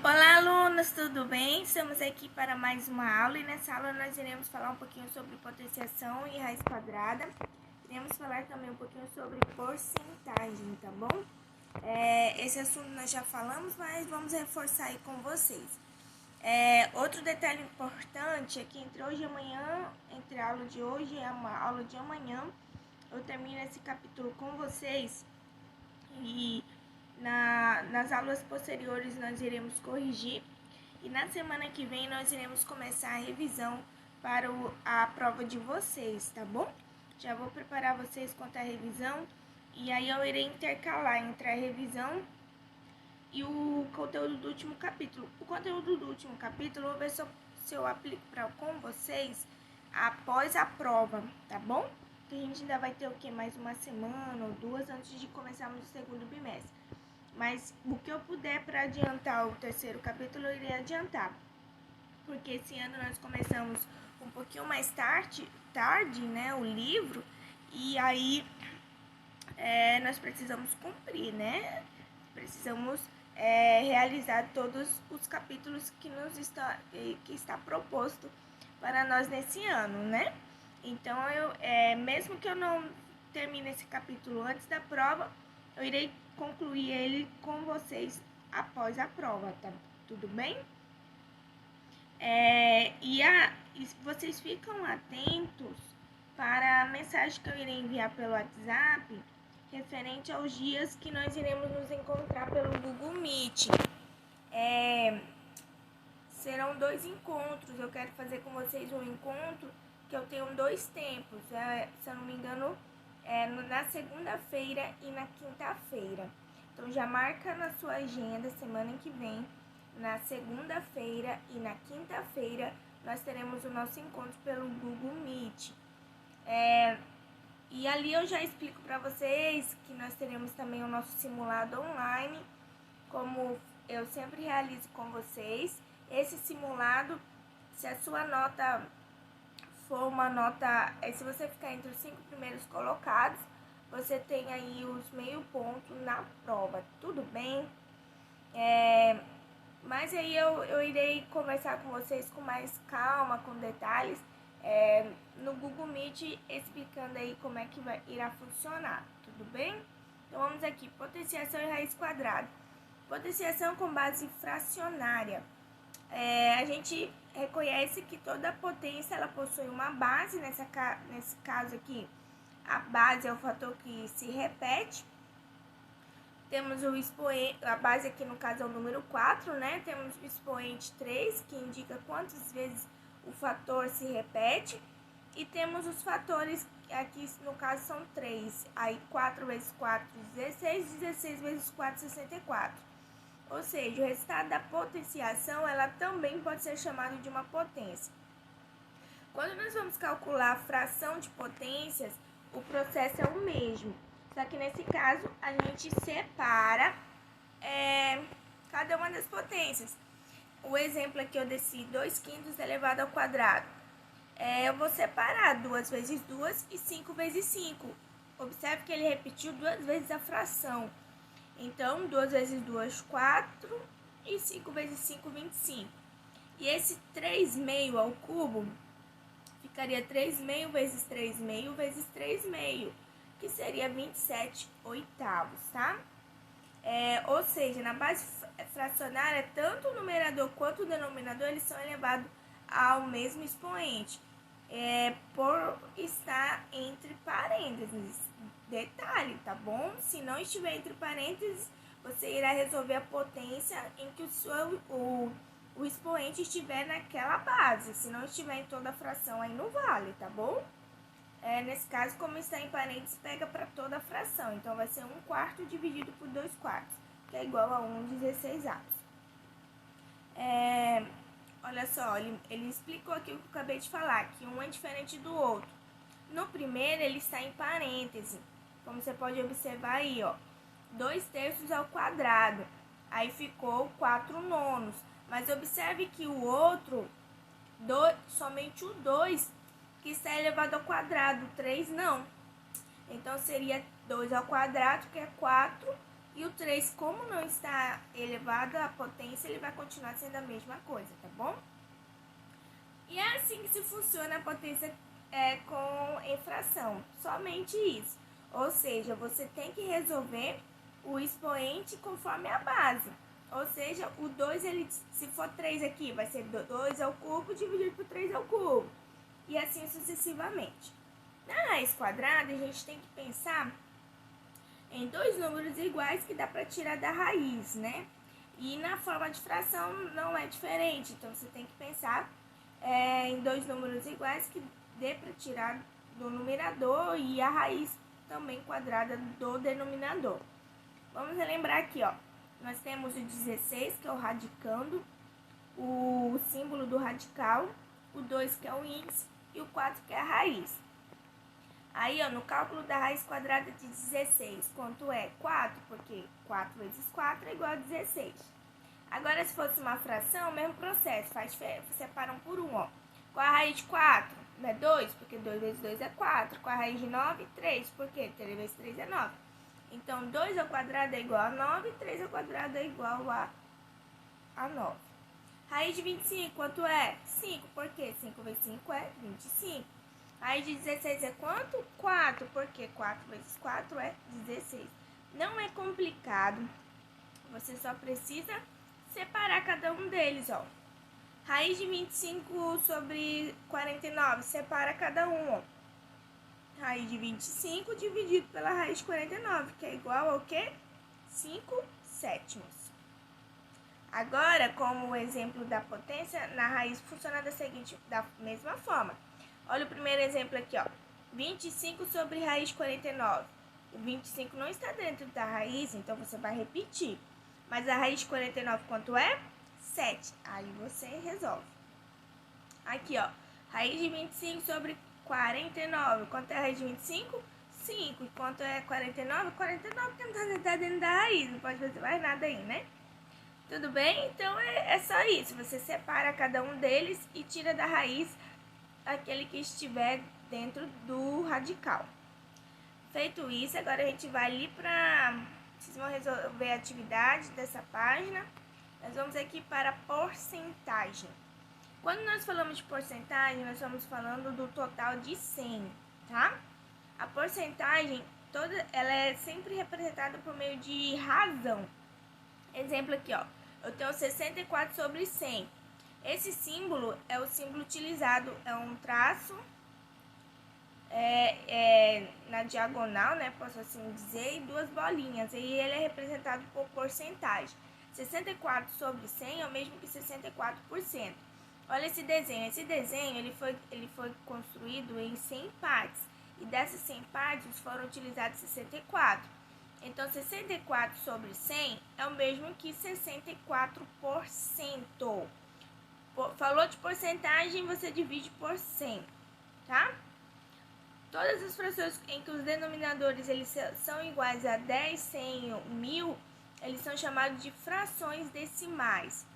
Olá, alunos, tudo bem? Estamos aqui para mais uma aula e nessa aula nós iremos falar um pouquinho sobre potenciação e raiz quadrada. Iremos falar também um pouquinho sobre porcentagem, tá bom? Esse assunto nós já falamos, mas vamos reforçar aí com vocês. Outro detalhe importante é que entre hoje e amanhã, entre a aula de hoje e a aula de amanhã, eu termino esse capítulo com vocês e nas aulas posteriores nós iremos corrigir e na semana que vem nós iremos começar a revisão para a prova de vocês, tá bom? Já vou preparar vocês quanto à revisão e aí eu irei intercalar entre a revisão e o conteúdo do último capítulo. O conteúdo do último capítulo eu vou ver se eu aplico com vocês após a prova, tá bom? Que a gente ainda vai ter o que? Mais uma semana ou duas antes de começarmos o segundo bimestre. Mas o que eu puder para adiantar o terceiro capítulo, eu irei adiantar. Porque esse ano nós começamos um pouquinho mais tarde, né, o livro. E aí nós precisamos cumprir, né? Precisamos realizar todos os capítulos que está proposto para nós nesse ano, né? Então, mesmo que eu não termine esse capítulo antes da prova, eu irei concluir ele com vocês após a prova, tá? Tudo bem? E vocês ficam atentos para a mensagem que eu irei enviar pelo WhatsApp referente aos dias que nós iremos nos encontrar pelo Google Meet. Serão 2 encontros, eu quero fazer com vocês um encontro que eu tenho 2 tempos, se eu não me engano, na segunda-feira e na quinta-feira. Então já marca na sua agenda semana que vem, na segunda-feira e na quinta-feira, nós teremos o nosso encontro pelo Google Meet. E ali eu já explico para vocês que nós teremos também o nosso simulado online, como eu sempre realizo com vocês. Esse simulado, se a sua nota for uma nota, se você ficar entre os 5 primeiros colocados, você tem aí os meio ponto na prova, tudo bem? Mas aí eu irei conversar com vocês com mais calma, com detalhes, no Google Meet, explicando aí como é que irá funcionar, tudo bem? Então vamos aqui, potenciação e raiz quadrada. Potenciação com base fracionária. A gente reconhece que toda potência ela possui uma base, nesse caso aqui, a base é o fator que se repete. Temos o expoente, a base aqui no caso é o número 4, né? Temos o expoente 3, que indica quantas vezes o fator se repete. E temos os fatores, aqui no caso são 3. Aí 4 vezes 4, 16, 16 vezes 4, 64. Ou seja, o resultado da potenciação, ela também pode ser chamado de uma potência. Quando nós vamos calcular a fração de potências, o processo é o mesmo. Só que nesse caso, a gente separa cada uma das potências. O exemplo aqui eu desci 2 quintos elevado ao quadrado. Eu vou separar 2 vezes 2 e 5 vezes 5. Observe que ele repetiu 2 vezes a fração. Então, 2 vezes 2, 4 e 5 vezes 5, 25. E esse 3 meio ao cubo ficaria 3 meio vezes 3 meio vezes 3 meio, que seria 27 oitavos, tá? Ou seja, na base fracionária, tanto o numerador quanto o denominador, eles são elevados ao mesmo expoente, por estar entre parênteses. Detalhe, tá bom? Se não estiver entre parênteses, você irá resolver a potência em que o expoente estiver naquela base. Se não estiver em toda a fração, aí não vale, tá bom? Nesse caso, como está em parênteses, pega para toda a fração. Então, vai ser 1/4 dividido por 2/4, que é igual a 1/16. Olha só, ele explicou aqui o que eu acabei de falar, que um é diferente do outro. No primeiro, ele está em parêntese. Como você pode observar aí, ó, 2/3 ao quadrado. Aí ficou 4/9. Mas observe que o outro, somente o 2 que está elevado ao quadrado, 3 não. Então, seria 2 ao quadrado, que é 4, E o 3, como não está elevado à potência, ele vai continuar sendo a mesma coisa, tá bom? E é assim que se funciona a potência com infração, somente isso. Ou seja, você tem que resolver o expoente conforme a base. Ou seja, o 2, ele, se for 3 aqui, vai ser 2 ao cubo dividido por 3 ao cubo. E assim sucessivamente. Na raiz quadrada, a gente tem que pensar em dois números iguais que dá para tirar da raiz, né? E na forma de fração não é diferente. Então, você tem que pensar em dois números iguais que dê para tirar do numerador e a raiz também quadrada do denominador. Vamos relembrar aqui, ó. Nós temos o 16, que é o radicando, o símbolo do radical, o 2, que é o índice, e o 4, que é a raiz. Aí, ó, no cálculo da raiz quadrada de 16, quanto é? 4, porque 4 vezes 4 é igual a 16. Agora, se fosse uma fração, mesmo processo, separam por 1, ó. Com a raiz de 4, é 2, porque 2 vezes 2 é 4. Com a raiz de 9, 3, porque 3 vezes 3 é 9. Então, 2 ao quadrado é igual a 9, 3 ao quadrado é igual a 9. Raiz de 25, quanto é? 5, porque 5 vezes 5 é 25. Raiz de 16 é quanto? 4, porque 4 vezes 4 é 16. Não é complicado, você só precisa separar cada um deles, ó. Raiz de 25 sobre 49, separa cada um, ó. Raiz de 25 dividido pela raiz de 49, que é igual ao quê? 5 sétimos. Agora, como o exemplo da potência, na raiz funciona da mesma forma. Olha o primeiro exemplo aqui, ó. 25 sobre raiz de 49. O 25 não está dentro da raiz, então você vai repetir. Mas a raiz de 49 quanto é? 7. Aí você resolve. Aqui, ó. Raiz de 25 sobre 49. Quanto é a raiz de 25? 5. E quanto é 49? 49 porque não está dentro da raiz. Não pode fazer mais nada aí, né? Tudo bem? Então é só isso. Você separa cada um deles e tira da raiz aquele que estiver dentro do radical. Feito isso, agora a gente vai ali para... Vocês vão resolver a atividade dessa página. Nós vamos aqui para porcentagem. Quando nós falamos de porcentagem, nós estamos falando do total de 100, tá? A porcentagem, ela é sempre representada por meio de razão. Exemplo aqui, ó. Eu tenho 64 sobre 100. Esse símbolo é o símbolo utilizado, é um traço na diagonal, né, posso assim dizer, e duas bolinhas. E ele é representado por porcentagem. 64 sobre 100 é o mesmo que 64%. Olha esse desenho. Esse desenho ele foi construído em 100 partes. E dessas 100 partes foram utilizados 64. Então, 64 sobre 100 é o mesmo que 64%. Falou de porcentagem, você divide por 100, tá? Todas as frações em que os denominadores eles são iguais a 10, 100 ou 1000, eles são chamados de frações decimais.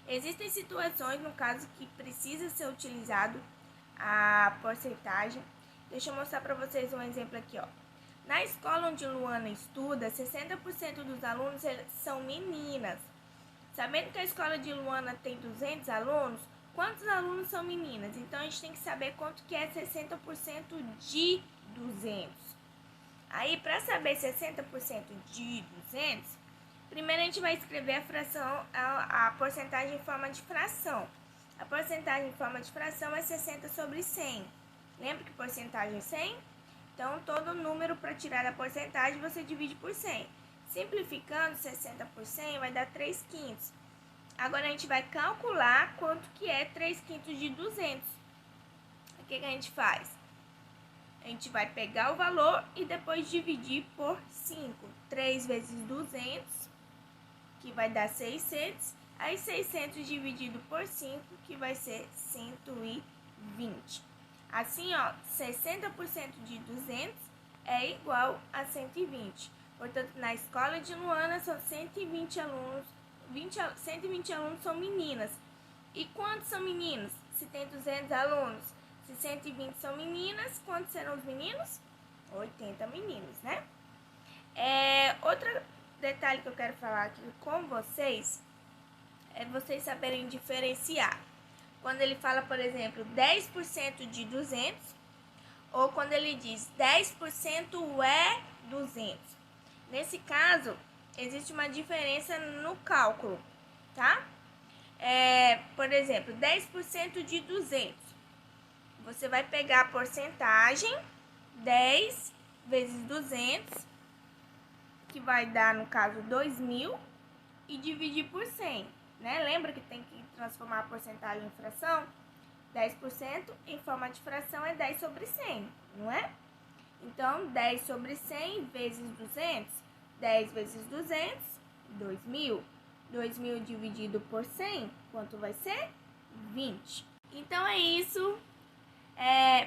Existem situações, no caso, que precisa ser utilizado a porcentagem. Deixa eu mostrar para vocês um exemplo aqui, ó. Na escola onde Luana estuda, 60% dos alunos são meninas. Sabendo que a escola de Luana tem 200 alunos, quantos alunos são meninas? Então, a gente tem que saber quanto que é 60% de 200. Aí, para saber 60% de 200, primeiro a gente vai escrever a fração, a porcentagem em forma de fração. A porcentagem em forma de fração é 60 sobre 100. Lembra que porcentagem é 100? Então, todo número para tirar da porcentagem você divide por 100. Simplificando, 60 por 100 vai dar 3 quintos. Agora, a gente vai calcular quanto que é 3 quintos de 200. O que a gente faz? A gente vai pegar o valor e depois dividir por 5. 3 vezes 200, que vai dar 600. Aí, 600 dividido por 5, que vai ser 120. Assim, ó, 60% de 200 é igual a 120. Portanto, na escola de Luana são 120 alunos, 120 alunos são meninas. E quantos são meninos? Se tem 200 alunos, se 120 são meninas, quantos serão os meninos? 80 meninos, né? Outro detalhe que eu quero falar aqui com vocês é vocês saberem diferenciar. Quando ele fala, por exemplo, 10% de 200, ou quando ele diz 10% é 200. Nesse caso, existe uma diferença no cálculo, tá? Por exemplo, 10% de 200. Você vai pegar a porcentagem, 10 vezes 200, que vai dar, no caso, 2.000, e dividir por 100, né? Lembra que tem que transformar a porcentagem em fração? 10% em forma de fração é 10 sobre 100, não é? Então, 10 sobre 100 vezes 200, 10 vezes 200, 2.000. 2.000 dividido por 100, quanto vai ser? 20. Então, é isso.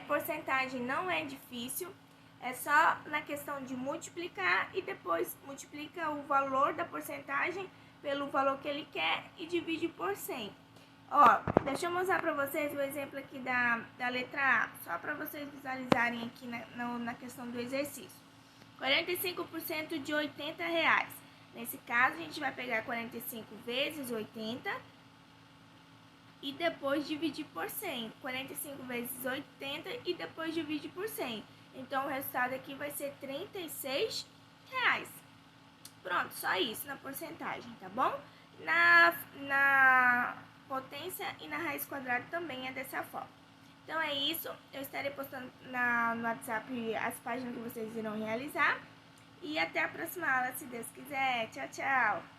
Porcentagem não é difícil. É só na questão de multiplicar e depois multiplica o valor da porcentagem pelo valor que ele quer e divide por 100. Ó, deixa eu mostrar pra vocês o exemplo aqui da letra A, só pra vocês visualizarem aqui na questão do exercício. 45% de R$80. Nesse caso, a gente vai pegar 45 vezes 80 e depois dividir por 100. 45 vezes 80 e depois divide por 100. Então, o resultado aqui vai ser R$36. Pronto, só isso na porcentagem, tá bom? Na potência e na raiz quadrada também é dessa forma. Então é isso, eu estarei postando no WhatsApp as páginas que vocês irão realizar. E até a próxima aula, se Deus quiser. Tchau, tchau!